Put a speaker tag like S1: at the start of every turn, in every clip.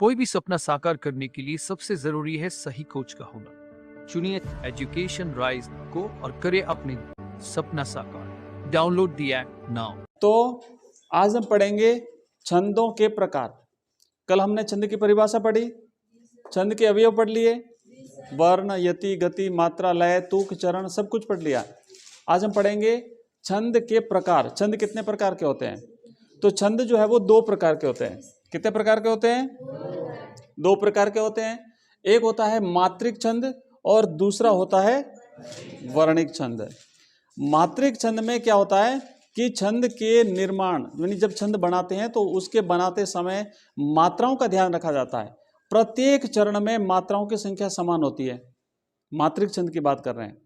S1: कोई भी सपना साकार करने के लिए सबसे जरूरी है सही कोच का होना। चुनिए एजुकेशन राइज को और करें अपने सपना साकार। Download the app now.
S2: तो आज हम पढ़ेंगे छंदों के प्रकार। कल हमने छंद की परिभाषा पढ़ी, छंद के अवयव पढ़ लिए, वर्ण, यति, गति, मात्रा, लय, तुक, चरण सब कुछ पढ़ लिया। आज हम पढ़ेंगे छंद के प्रकार। छंद कितने प्रकार के होते हैं? तो छंद जो है वो दो प्रकार के होते हैं। कितने प्रकार के होते हैं? दो प्रकार के होते हैं। एक होता है मात्रिक छंद और दूसरा होता है वर्णिक छंद। मात्रिक छंद में क्या होता है कि छंद के निर्माण यानी जब छंद बनाते हैं तो उसके बनाते समय मात्राओं का ध्यान रखा जाता है। प्रत्येक चरण में मात्राओं की संख्या समान होती है। मात्रिक छंद की बात कर रहे हैं।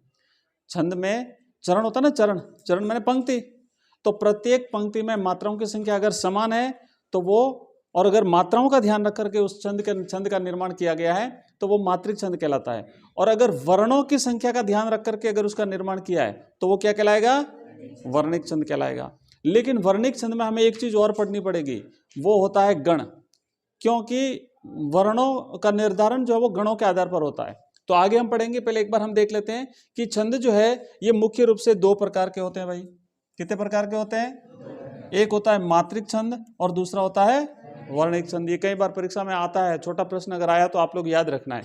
S2: छंद में चरण होता है ना, चरण चरण मैंने पंक्ति, तो प्रत्येक पंक्ति में मात्राओं की संख्या अगर समान है तो वो, और अगर मात्राओं का ध्यान रख करके उस छंद का निर्माण किया गया है तो वो मात्रिक छंद कहलाता है। और अगर वर्णों की संख्या का ध्यान रख करके अगर उसका निर्माण किया है तो वो क्या कहलाएगा? वर्णिक छंद कहलाएगा। लेकिन वर्णिक छंद में हमें एक चीज और पढ़नी पड़ेगी, वो होता है गण, क्योंकि वर्णों का निर्धारण जो है वो गणों के आधार पर होता है। तो आगे हम पढ़ेंगे, पहले एक बार हम देख लेते हैं कि छंद जो है ये मुख्य रूप से दो प्रकार के होते हैं। भाई कितने प्रकार के होते हैं? एक होता है मात्रिक छंद और दूसरा होता है वर्णिक छंद। ये कई बार परीक्षा में आता है, छोटा प्रश्न अगर आया तो आप लोग याद रखना है।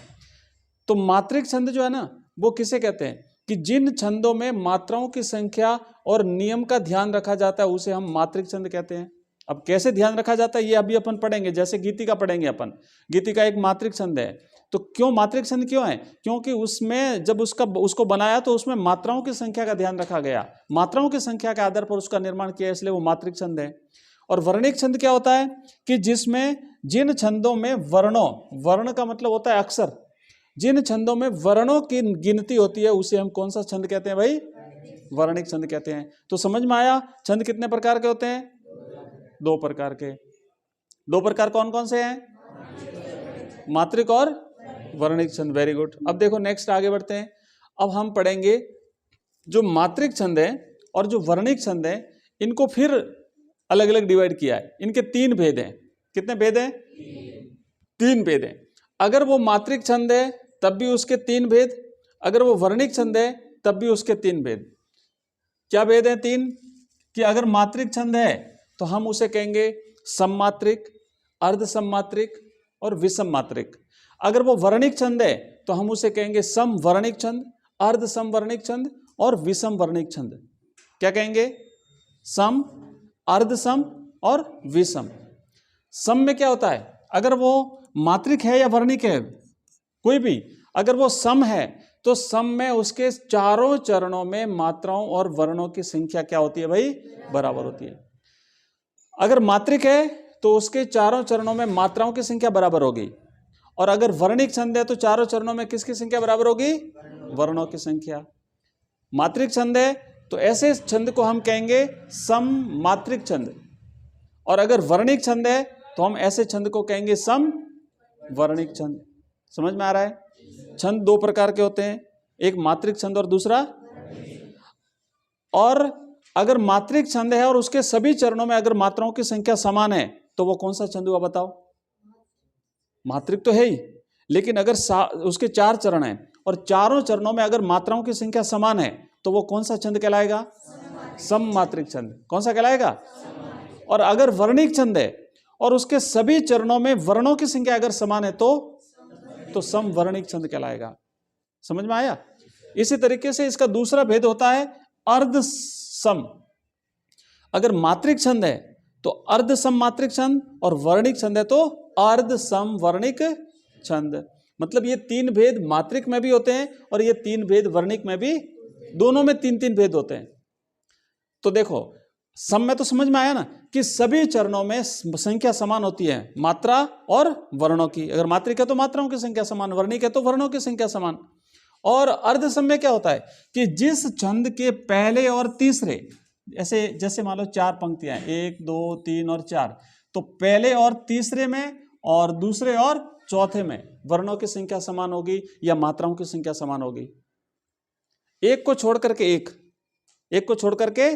S2: तो मात्रिक छंद जो है ना वो किसे कहते हैं कि जिन छंदों में मात्राओं की संख्या और नियम का ध्यान रखा जाता है उसे हम मात्रिक छंद कहते हैं। अब कैसे ध्यान रखा जाता है ये अभी अपन पढ़ेंगे। जैसे गीतिका पढ़ेंगे अपन, गीतिका एक मात्रिक छंद है। तो क्यों मात्रिक छंद क्यों है? क्योंकि उसमें जब उसको बनाया तो उसमें मात्राओं की संख्या का ध्यान रखा गया, मात्राओं की संख्या के आधार पर उसका निर्माण किया, इसलिए वो मात्रिक छंद है। और वर्णिक छंद क्या होता है कि जिसमें जिन छंदों में वर्णों, वर्ण का मतलब होता है अक्षर, जिन छंदों में वर्णों की गिनती होती है उसे हम कौन सा छंद कहते हैं? भाई वर्णिक छंद कहते हैं। तो समझ में आया छंद कितने प्रकार के होते हैं? दो प्रकार के। दो प्रकार कौन कौन से हैं? मात्रिक और वर्णिक छंद। Very good. अब देखो नेक्स्ट आगे बढ़ते हैं। अब हम पढ़ेंगे जो मात्रिक छंद है और जो वर्णिक छंद है इनको फिर अलग अलग डिवाइड किया है। इनके तीन भेद हैं। कितने भेद हैं? तीन भेद हैं। अगर वो मात्रिक छंद है तब भी उसके तीन भेद, अगर वो वर्णिक छंद है तब भी उसके तीन भेद। क्या भेद हैं? तीन। कि अगर मात्रिक छंद है तो हम उसे कहेंगे सममात्रिक, अर्ध सममात्रिक और विषम मात्रिक। अगर वो वर्णिक छंद है तो हम उसे कहेंगे समवर्णिक छंद, अर्ध समवर्णिक छंद और विषम वर्णिक छंद। क्या कहेंगे? सम, अर्ध सम और विषम। सम में क्या होता है? अगर वो मात्रिक है या वर्णिक है कोई भी, अगर वो सम है तो सम में उसके चारों चरणों में मात्राओं और वर्णों की संख्या क्या होती है? भाई बराबर होती है। अगर मात्रिक है तो उसके चारों चरणों में मात्राओं की संख्या बराबर होगी, और अगर वर्णिक छंद है तो चारों चरणों में किसकी संख्या बराबर होगी? वर्णों की संख्या। मात्रिक छंद है तो ऐसे छंद को हम कहेंगे सम मात्रिक छंद, और अगर वर्णिक छंद है तो हम ऐसे छंद को कहेंगे सम वर्णिक छंद। समझ में आ रहा है? छंद दो प्रकार के होते हैं, एक मात्रिक छंद और दूसरा। और अगर मात्रिक छंद है और उसके सभी चरणों में अगर मात्राओं की संख्या समान है तो वो कौन सा छंद हुआ? बताओ। मात्रिक तो है ही, लेकिन अगर उसके चार चरण हैं और चारों चरणों में अगर मात्राओं की संख्या समान है तो वो कौन सा छंद कहलाएगा? सम मात्रिक छंद। कौन सा कहलाएगा? और अगर वर्णिक छंद है और उसके सभी चरणों में वर्णों की संख्या अगर समान है तो समवर्णिक छंद कहलाएगा। समझ में आया? इसी तरीके से इसका दूसरा भेद होता है अर्ध सम। अगर मात्रिक छंद है तो अर्ध सम मात्रिक छंद, और वर्णिक छंद है तो अर्ध सम वर्णिक छंद। मतलब ये तीन भेद मात्रिक में भी होते हैं और ये तीन भेद वर्णिक में भी, दोनों में तीन तीन भेद होते हैं। तो देखो सम में तो समझ में आया ना कि सभी चरणों में संख्या समान होती है, मात्रा और वर्णों की। अगर मात्रिक है तो मात्राओं की संख्या समान, वर्णिक है तो वर्णों की संख्या समान। और अर्ध सम में क्या होता है कि जिस छंद के पहले और तीसरे, जैसे मान लो चार पंक्तियां, 1 2 3 और 4, तो पहले और तीसरे में और दूसरे और चौथे में वर्णों की संख्या समान होगी या मात्राओं की संख्या समान होगी। एक को छोड़ करके एक, एक को छोड़ करके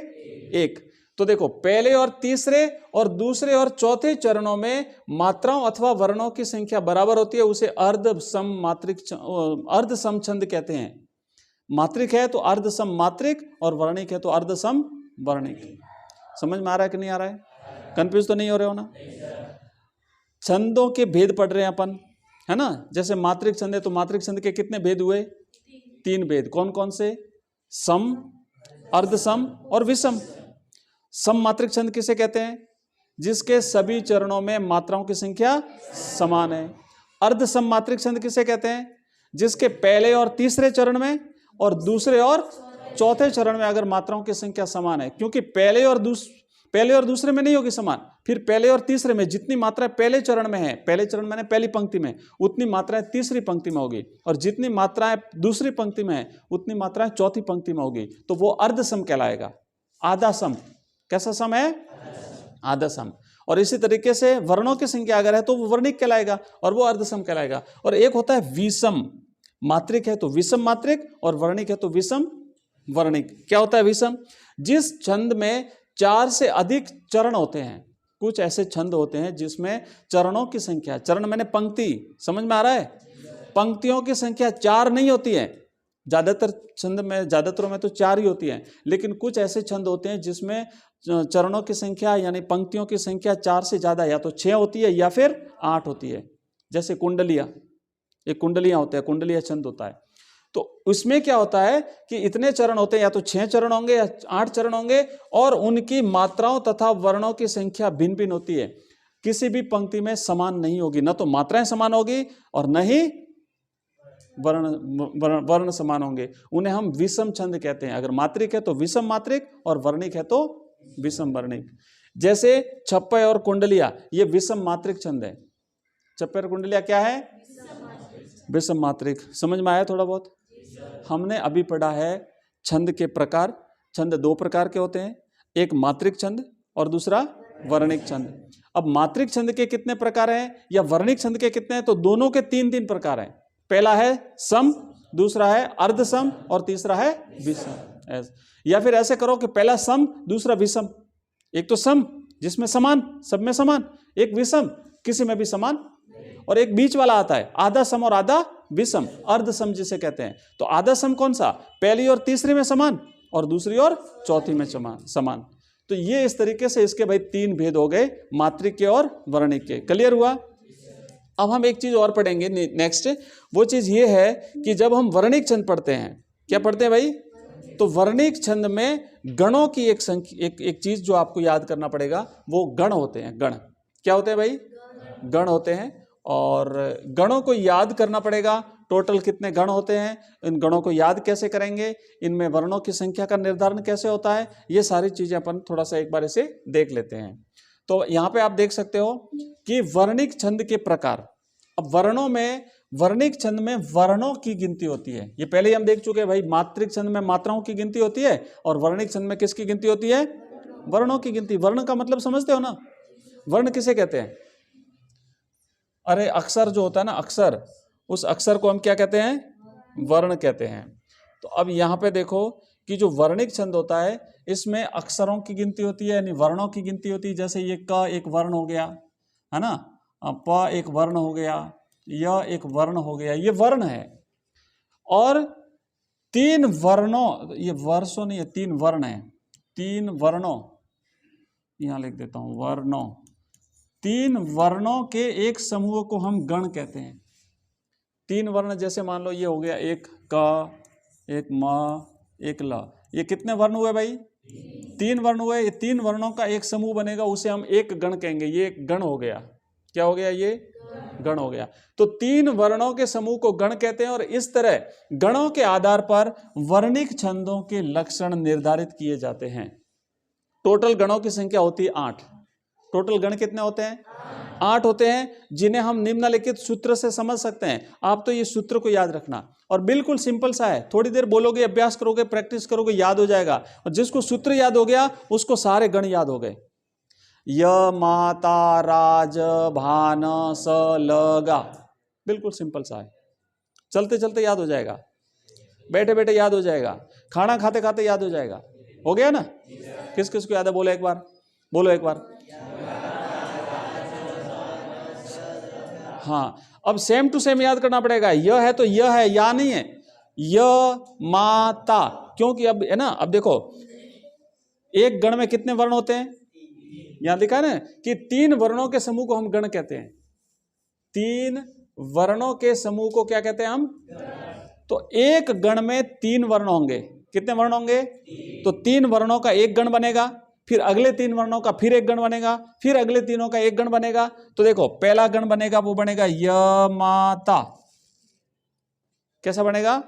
S2: एक। तो देखो पहले और तीसरे और दूसरे और चौथे चरणों में मात्राओं अथवा वर्णों की संख्या बराबर होती है, उसे अर्ध सम मात्रिक अर्ध सम छंद कहते हैं। मात्रिक है तो अर्ध सम मात्रिक और वर्णिक है तो अर्ध सम वर्णिक। समझ में आ रहा है कि नहीं आ रहा है? कंफ्यूज तो नहीं हो रहे हो ना? छंदों के भेद पढ़ रहे हैं अपन, है ना। जैसे मात्रिक छंद है तो मात्रिक छंद के कितने भेद हुए? 3 भेद। कौन कौन से? सम, अर्ध सम और विषम। सम मात्रिक छंद किसे कहते हैं? जिसके सभी चरणों में मात्राओं की संख्या समान है। अर्ध सम मात्रिक छंद किसे कहते हैं? जिसके पहले और तीसरे चरण में और दूसरे और चौथे चरण में अगर मात्राओं की संख्या समान है, क्योंकि पहले और दूसरे में नहीं होगी समान, फिर पहले और तीसरे में जितनी मात्रा पहले चरण में है, पहले चरण में पहली पंक्ति में, उतनी मात्राएं तीसरी पंक्ति में होगी, और जितनी मात्राएं दूसरी पंक्ति में है उतनी मात्राएं चौथी पंक्ति में होगी, तो वो अर्ध सम कहलाएगा। आधा सम। कैसा सम है? आधा सम। और इसी तरीके से वर्णों की संख्या अगर है तो वो वर्णिक कहलाएगा और वो अर्ध सम कहलाएगा। और एक होता है विषम। मात्रिक है तो विषम मात्रिक और वर्णिक है तो विषम वर्णिक। क्या होता है विषम? जिस छंद में 4 से अधिक चरण होते हैं। कुछ ऐसे छंद होते हैं जिसमें चरणों की संख्या, चरण मैंने पंक्ति, समझ में आ रहा है? पंक्तियों की संख्या 4 नहीं होती है। ज्यादातर छंद में, ज्यादातर में तो 4 ही होती है, लेकिन कुछ ऐसे छंद होते हैं जिसमें चरणों की संख्या यानी पंक्तियों की संख्या 4 से ज्यादा, या तो 6 होती है या फिर 8 होती है। जैसे कुंडलिया, एक कुंडलियां होते हैं, कुंडलिया छंद होता है। तो उसमें क्या होता है कि इतने चरण होते हैं, या तो 6 चरण होंगे या 8 चरण होंगे, और उनकी मात्राओं तथा वर्णों की संख्या भिन्न भिन्न होती है। किसी भी पंक्ति में समान नहीं होगी, न तो मात्राएं समान होगी और न ही वर्ण समान होंगे। उन्हें हम विषम छंद कहते हैं। अगर मात्रिक है तो विषम मात्रिक और वर्णिक है तो विषम वर्णिक। जैसे छप्पय और कुंडलिया, ये विषम मात्रिक छंद है। छप्पय और कुंडलिया क्या है? विषम मात्रिक। समझ में आया थोड़ा बहुत? हमने अभी पढ़ा है छंद के प्रकार। छंद 2 प्रकार के होते हैं, एक मात्रिक छंद और दूसरा वर्णिक छंद। अब मात्रिक छंद के कितने प्रकार हैं या वर्णिक छंद के कितने हैं? तो दोनों के 3 प्रकार हैं। पहला है सम, दूसरा है अर्ध सम और तीसरा है विषम। या फिर ऐसे करो कि पहला सम, दूसरा विषम। एक तो सम जिसमें समान, सब में समान, एक विषम किसी में भी समान, और एक बीच वाला आता है आधा सम और आधा विषम, अर्ध सम जिसे कहते हैं। तो आधा सम कौन सा? पहली और तीसरी में समान और दूसरी और चौथी में समान। तो ये इस तरीके से इसके भाई 3 भेद हो गए, मात्रिक के और वर्णिक के। क्लियर हुआ? अब हम एक चीज और पढ़ेंगे नेक्स्ट। वो चीज ये है कि जब हम वर्णिक छंद पढ़ते हैं, क्या पढ़ते हैं भाई? तो वर्णिक छंद में गणों की एक चीज जो आपको याद करना पड़ेगा, वो गण होते हैं। गण क्या होते हैं भाई? गण होते हैं। और गणों को याद करना पड़ेगा। टोटल कितने गण होते हैं, इन गणों को याद कैसे करेंगे, इनमें वर्णों की संख्या का निर्धारण कैसे होता है, ये सारी चीजें अपन थोड़ा सा एक बार इसे देख लेते हैं। तो यहाँ पे आप देख सकते हो कि वर्णिक छंद के प्रकार। अब वर्णों में, वर्णिक छंद में वर्णों की गिनती होती है। ये पहले ही हम देख चुके हैं भाई। मात्रिक छंद में मात्राओं की गिनती होती है और वर्णिक छंद में किसकी गिनती होती है? वर्णों की गिनती। वर्ण का मतलब समझते हो ना? वर्ण किसे कहते हैं? अरे अक्षर जो होता है ना, अक्षर, उस अक्षर को हम क्या कहते हैं? वर्ण कहते हैं। तो अब यहाँ पे देखो कि जो वर्णिक छंद होता है इसमें अक्षरों की गिनती होती है, यानी वर्णों की गिनती होती है। जैसे ये क एक वर्ण हो गया, है ना, प एक वर्ण हो गया, य एक वर्ण हो गया, ये वर्ण है। और 3 वर्णों, ये वर्षों नहीं है, 3 वर्ण है। 3 वर्णों, यहां लिख देता हूं, वर्णों। 3 वर्णों के एक समूह को हम गण कहते हैं। 3 वर्ण, जैसे मान लो ये हो गया, एक क, एक म, एक ल। ये कितने वर्ण हुए भाई? 3 वर्ण हुए। ये 3 वर्णों का एक समूह बनेगा, उसे हम एक गण कहेंगे। ये एक गण हो गया। क्या हो गया? ये गण हो गया। तो 3 वर्णों के समूह को गण कहते हैं। और इस तरह गणों के आधार पर वर्णिक छंदों के लक्षण निर्धारित किए जाते हैं। टोटल गणों की संख्या होती है 8। टोटल गण कितने होते हैं? 8 होते हैं, जिन्हें हम निम्नलिखित सूत्र से समझ सकते हैं। आप तो ये सूत्र को याद रखना, और बिल्कुल सिंपल सा है। थोड़ी देर बोलोगे, अभ्यास करोगे, प्रैक्टिस करोगे, याद हो जाएगा। और जिसको सूत्र याद हो गया उसको सारे गण याद हो गए। य माता राज भान स लगा, बिल्कुल सिंपल सा है। चलते चलते याद हो जाएगा, बैठे बैठे याद हो जाएगा, खाना खाते खाते याद हो जाएगा। हो गया ना? किस किस को याद है? बोलो एक बार, बोलो एक बार। हाँ, अब सेम टू सेम याद करना पड़ेगा। यह है तो यह है, या नहीं है। य माता, क्योंकि अब है ना, अब देखो एक गण में कितने वर्ण होते हैं? यहां लिखा है ना कि 3 वर्णों के समूह को हम गण कहते हैं। 3 वर्णों के समूह को क्या कहते हैं हम? तो एक गण में 3 वर्ण होंगे। कितने वर्ण होंगे? तो 3 वर्णों का एक गण बनेगा, फिर अगले 3 वर्णों का फिर एक गण बनेगा, फिर अगले तीनों का एक गण बनेगा। तो देखो पहला गण बनेगा वो बनेगा यमाता। कैसा बनेगा?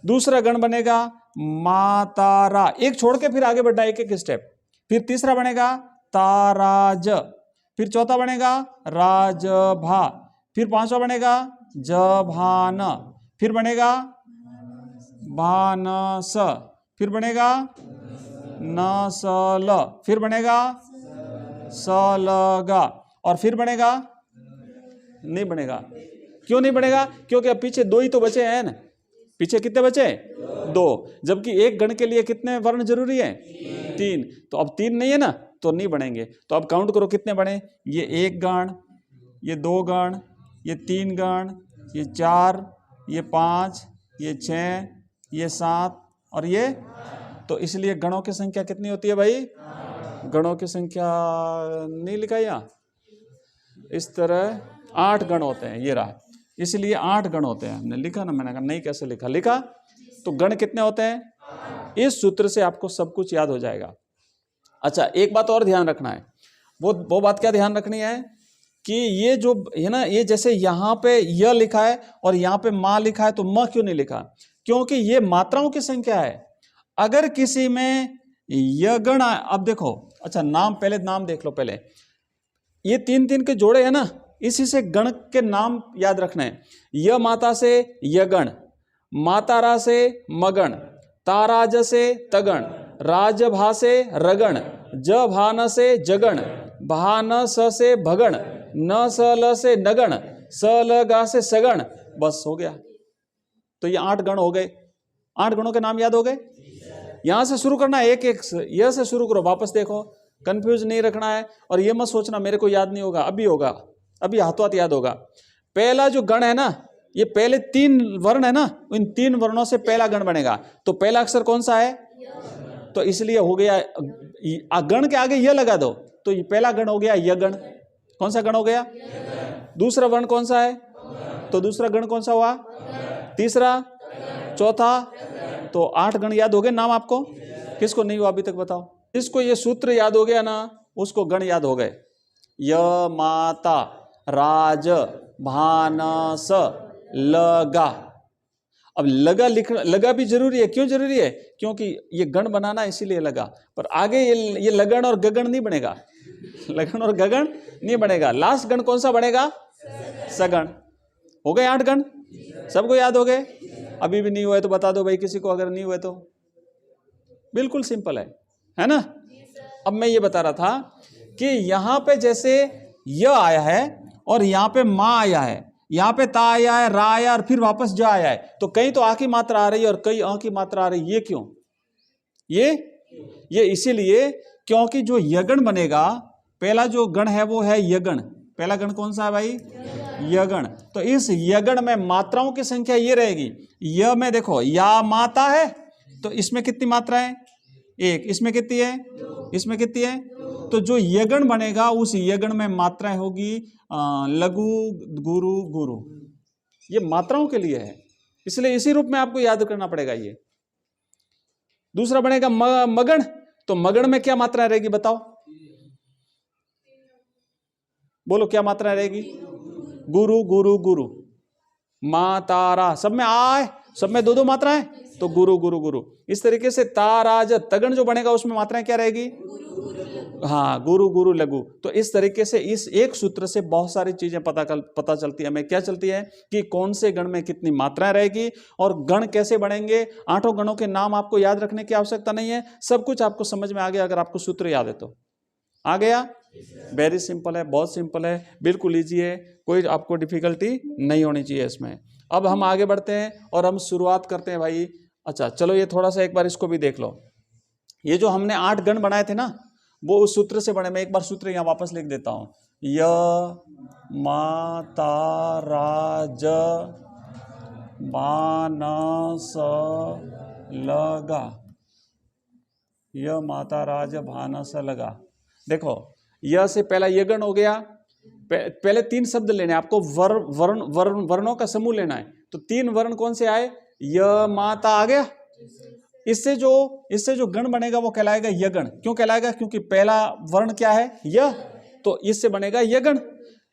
S2: दूसरा गण बनेगा मातारा, एक छोड़ के फिर आगे बढ़ना, एक एक स्टेप। फिर तीसरा बनेगा ताराज, फिर चौथा बनेगा राजभा, फिर पांचवा बनेगा जभान, फिर बनेगा भानस, फिर बनेगा नसल, फिर बनेगा सलगा, और फिर बनेगा नहीं बनेगा। क्यों नहीं बनेगा? क्योंकि अब पीछे 2 ही तो बचे हैं ना। पीछे कितने बचे? 2, जबकि एक गण के लिए कितने वर्ण जरूरी है? 3। तो अब 3 नहीं है ना, तो नहीं बनेंगे। तो अब काउंट करो कितने बने। ये 1 गण, ये 2 गण, ये 3 गण, ये 4, ये 5, ये 6, ये 7 और ये। तो इसलिए गणों की संख्या कितनी होती है भाई? गणों की संख्या नहीं लिखा यहाँ, इस तरह 8 गण होते हैं। ये रहा, इसलिए 8 गण होते हैं। हमने लिखा ना, मैंने कहा नहीं कैसे लिखा, लिखा। तो गण कितने होते हैं? इस सूत्र से आपको सब कुछ याद हो जाएगा। अच्छा, एक बात और ध्यान रखना है। वो बात क्या ध्यान रखनी है कि ये जो है ना, ये जैसे यहाँ पे य लिखा है और यहाँ पे माँ लिखा है, तो म क्यों नहीं लिखा? क्योंकि ये मात्राओं की संख्या है। अगर किसी में य गण, अब देखो, अच्छा नाम, पहले नाम देख लो। पहले ये 3-3 के जोड़े हैं ना, इसी से गण के नाम याद रखना है। य माता से यगण, मातारा से मगण, ताराज से तगण, राजभा से रगण, जभान से जगण, भानस से भगण, न सल से नगण, सलगा से सगण। बस हो गया। तो ये 8 गण हो गए। 8 गणों के नाम याद हो गए। यहां से शुरू करना, एक एक यह से शुरू करो, वापस देखो, कंफ्यूज नहीं रखना है। और ये मत सोचना मेरे को याद नहीं होगा, अभी होगा, अभी हाथों हाथ याद होगा। पहला जो गण है ना, ये पहले 3 वर्ण है ना, इन 3 वर्णों से पहला गण बनेगा। तो पहला अक्षर कौन सा है? तो इसलिए हो गया, गण के आगे यह लगा दो, तो ये पहला गण हो गया यगण। कौन सा गण हो गया? दूसरा वर्ण कौन सा है? तो दूसरा गण कौन सा हुआ? तीसरा, चौथा। तो 8 गण याद हो गए नाम आपको। किसको नहीं हुआ अभी तक बताओ? जिसको ये सूत्र याद हो गया ना, उसको गण याद हो गए। य माता, राज, भानस, लगा। अब लगा लिखना, लगा भी जरूरी है। क्यों जरूरी है? क्योंकि ये गण बनाना इसीलिए लगा, पर आगे ये लगन और गगन नहीं बनेगा। लगन और गगन नहीं बनेगा। लास्ट गण कौन सा बनेगा? सगण। हो गए 8 गण, सबको याद हो गए। अभी भी नहीं हुए तो बता दो भाई किसी को, अगर नहीं हुए तो। बिल्कुल सिंपल है ना। अब मैं ये बता रहा था कि यहां पे जैसे य आया है और यहां पे मां आया है, यहां पे ता आया है, रा आया और फिर वापस जा आया है। तो कहीं तो आ की मात्रा आ रही है और कहीं अ की मात्रा आ रही है। ये क्यों? ये इसीलिए क्योंकि जो यगण बनेगा, पहला जो गण है वो है यगण। पहला गण कौन सा है भाई? यगण। तो इस यगण में मात्राओं की संख्या ये रहेगी। य में देखो या माता है, तो इसमें कितनी मात्रा है? 1। इसमें कितनी है? इसमें कितनी है? तो जो यगण बनेगा उस यगण में मात्राएं होगी लघु, गुरु, गुरु। ये मात्राओं के लिए है, इसलिए इसी रूप में आपको याद करना पड़ेगा ये। दूसरा बनेगा मगण। तो मगण में क्या मात्रा रहेगी बताओ? बोलो क्या मात्रा रहेगी? गुरु, गुरु, गुरु। मातारा, सब में आए, सब में 2-2 मात्रा है, तो गुरु, गुरु, गुरु। इस तरीके से ताराज तगण जो बनेगा उसमें मात्राएं क्या रहेगी? हाँ, गुरु, गुरु, लघु। तो इस तरीके से इस एक सूत्र से बहुत सारी चीजें पता चलती है हमें। क्या चलती है कि कौन से गण में कितनी मात्राएं रहेगी और गण कैसे बनेंगे। 8 गणों के नाम आपको याद रखने की आवश्यकता नहीं है, सब कुछ आपको समझ में आ गया अगर आपको सूत्र याद है तो। आ गया? वेरी सिंपल है, बहुत सिंपल है, बिल्कुल ईजी है, कोई आपको डिफिकल्टी नहीं होनी चाहिए इसमें। अब हम आगे बढ़ते हैं और हम शुरुआत करते हैं भाई। अच्छा चलो, ये थोड़ा सा एक बार इसको भी देख लो। ये जो हमने 8 गण बनाए थे ना, वो उस सूत्र से बने। मैं एक बार सूत्र यहाँ वापस लिख देता हूं। य माता राज भानस लगा, य माता राज भानस लगा। देखो य से पहला ये गण हो गया। पहले 3 शब्द लेने हैं आपको, वर्णों का समूह लेना है। तो 3 वर्ण कौन से आए? य माता आ गया। इससे जो गण बनेगा वो कहलाएगा यगण। क्यों कहलाएगा? क्योंकि पहला वर्ण क्या है? य, तो इससे बनेगा यगण।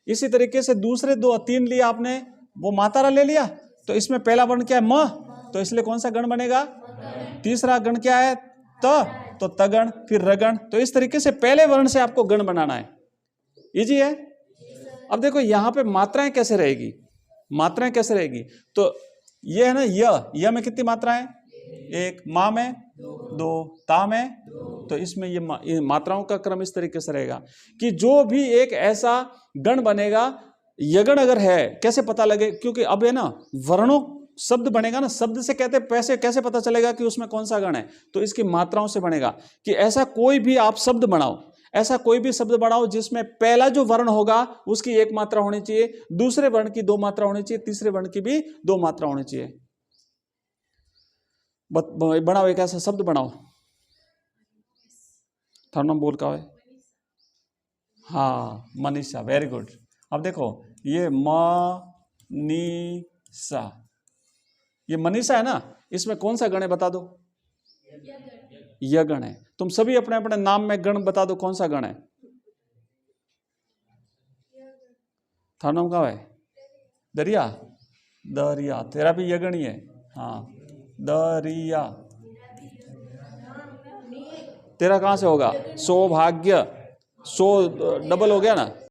S2: इसी तरीके से दूसरे 3 लिए आपने, वो मातारा ले लिया, तो इसमें पहला वर्ण क्या है? म, तो इसलिए कौन सा गण बनेगा? तीसरा गण क्या है? त, तो तगण, फिर रगण। तो इस तरीके से पहले वर्ण से आपको गण बनाना है। इजी है। अब देखो यहां पे मात्राएं कैसे रहेगी, मात्राएं कैसे रहेगी? तो ये है ना य में कितनी मात्राएं? 1, मा में 2, ता में, तो इसमें ये मात्राओं का क्रम इस तरीके से रहेगा कि जो भी एक ऐसा गण बनेगा, यगण अगर है, कैसे पता लगे? क्योंकि अब है ना वर्णों, शब्द बनेगा ना, शब्द से कहते पैसे कैसे पता चलेगा कि उसमें कौन सा गण है? तो इसकी मात्राओं से बनेगा। कि ऐसा कोई भी आप शब्द बनाओ, ऐसा कोई भी शब्द बनाओ जिसमें पहला जो वर्ण होगा उसकी 1 मात्रा होनी चाहिए, दूसरे वर्ण की 2 मात्रा होनी चाहिए, तीसरे वर्ण की भी 2 मात्रा होनी चाहिए। बनाओ एक ऐसा शब्द बनाओ। थारा नाम बोल का है? हाँ, मनीषा, वेरी गुड। अब देखो ये मनीषा, ये मनीषा है ना, इसमें कौन सा गण है बता दो? यगण है। तुम सभी अपने अपने नाम में गण बता दो, कौन सा गण है? थारा नाम का है? दरिया, दरिया, तेरा भी यगण ही है। हाँ, दरिया। तेरा कहां से होगा? सौभाग्य, 100 डबल हो गया ना।